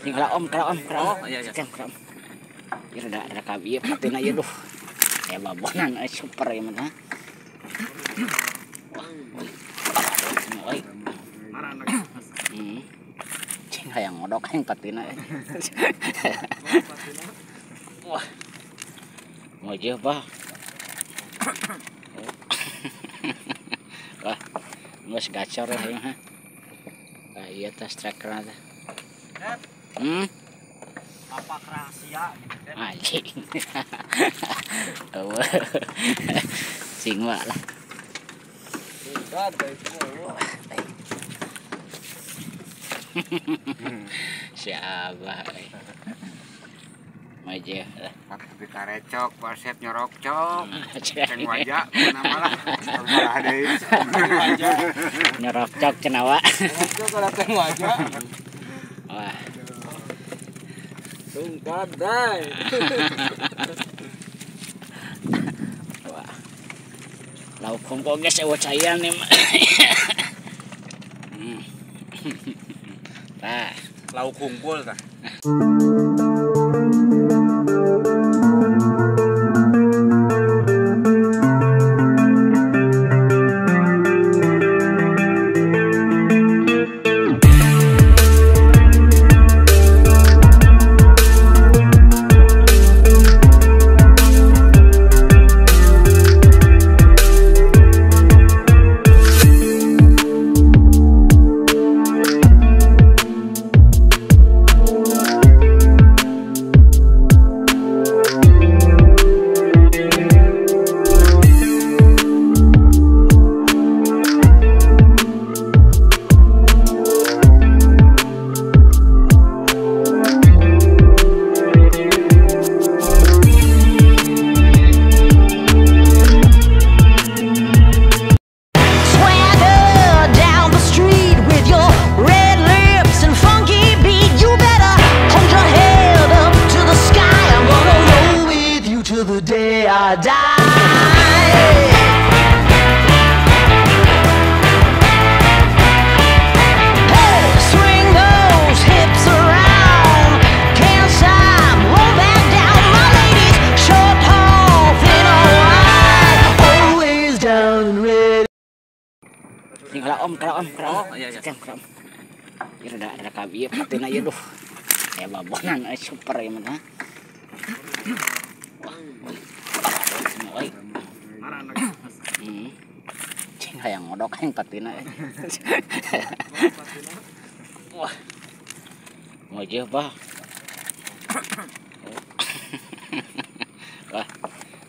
Tinggal om. Oh, iya. Om. Ya ada kabi patin aja duh. Ya babonan super ya mah. Wah, cing hayang ngodok yang patina. Wah. Mau aja apa? Wah, nggak gacor ya ha. Ah iya tas tracker ada. Apa rahasia gitu kan? Anjing. Singwa lah. Siapa? Maja. Tapi karecok, pasep nyorok cok. Ceng wajah, kenapa lah? Malah deui. Nyorok cok cenawa. Cok kalau ceng wajah. Wah. Sungkat dai. Wah. Lauk kongko geus eueuh caian nih. Tah, Lauk kumpul tah. The day I die. Hey, swing those hips around. Can't stop, roll back down. My ladies, short, tall, thin or wide, always down and ready. tinggal om. Oh, iya. Om. Ya ada kabi patin aja duh. Ya babonan super ya mah. Cing hayang ngodok yang patina. Wah. Mau aja apa? Wah,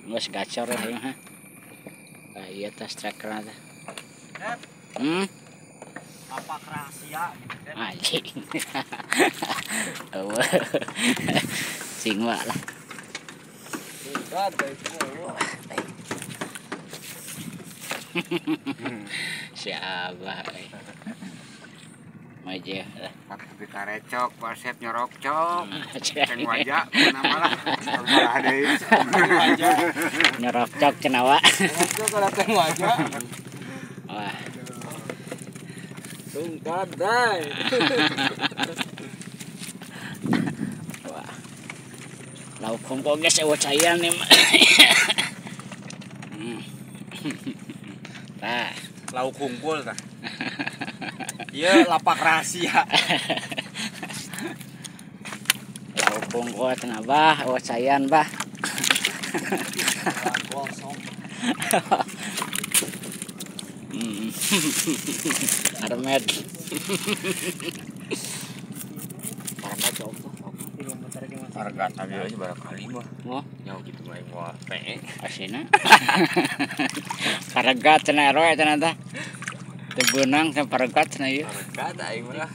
nggak gacor ya ha. Ah iya tas tracker ada. Apa rahasia gitu kan? Anjing. Singwa lah. Siapa? Maja. Tapi karecok, pasep nyorok cok. Ceng wajah, kenapa lah? Malah deui. Nyorok cok cenawa. Cok kalau ceng wajah. Wah. Sungkat dai. Wah. Lauk kongko geus eueuh caian nih. Tah, Lauk kumpul tah. Iya, lapak rahasia. lauk kongko cenah bah, eueuh caian bah. Armed. Karena contoh Harga tadi aja barangkali mah. mau Nyawa gitu mah mau pe. asina. Paragat cenah roe cenah tah. Teu beunang cenah paragat cenah ieu. Harga tah aing mah.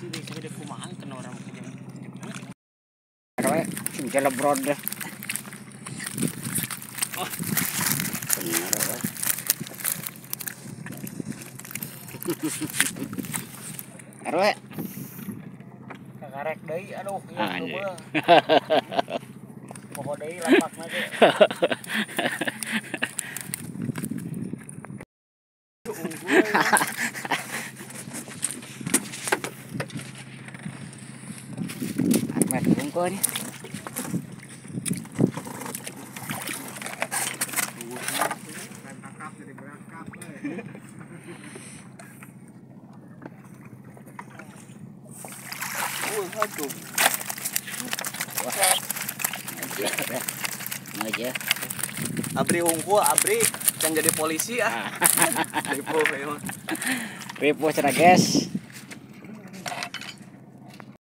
Roe sing jelebrod deh. Oh. Bener roe. Roe. Kakarek deui aduh Ah, anjing. Poho deui lapakna teh. ungkunya. Aja. Abri unggul, abri yang jadi polisi ah. Ribu, Ribu cenah guys.